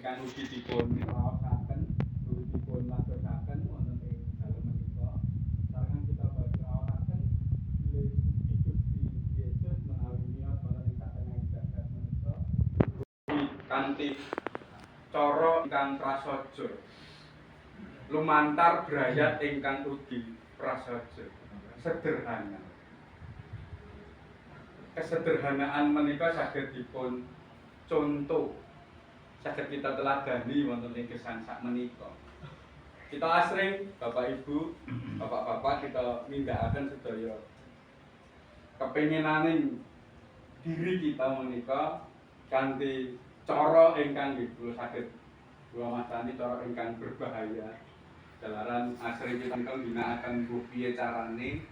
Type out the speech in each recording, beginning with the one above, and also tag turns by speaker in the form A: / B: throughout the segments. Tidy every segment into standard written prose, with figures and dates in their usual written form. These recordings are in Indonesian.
A: ingkang ugi dipun raosaken, ugi dipun ladosaken wonten ing dalem menika. Sarengan kita badhe raosaken bilih ugi Gusti Yesus menawi miyos wonten ing satengahing jagat menika kanthi cara ingkang prasaja. Lumantar brayat ingkang ugi prasaja. Sederhana. Kesederhanaan menika saged dipun contoh, saged kita teladani wonten ing gesang sak menika. Kita asring Bapak Ibu, Bapak-bapak kita nindakaken sedaya kepingenaning diri kita menika kanthi cara ingkang nggih saged kula mastani cara ingkang berbahaya. Jalaran asring kita ngginakaken piye carane,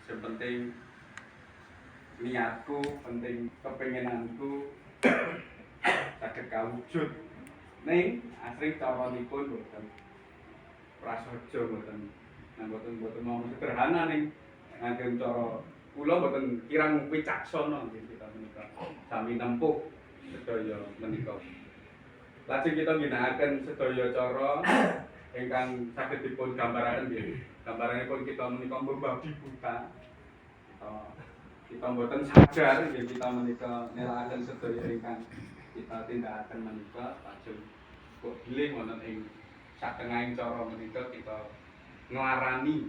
A: sing penting niatku, penting kepinginanku saged kawujud. Ning asring caranipun boten prasaja boten. Nah boten mau sederhana ning ngangge cara kula boten kirang wicaksana nggih kita menika. Sami nempuh sedaya menika. Lajeng kita ngginakaken sedaya cara ingkang saged dipun gambaraken nggih. Gambaranipun kita menika membabi buta. Kita mboten sadar nggih kita menika nelakaken sedaya ingkang kita tindakaken menika lajeng kok bilih wonten ing satengahing cara menika kita nglarani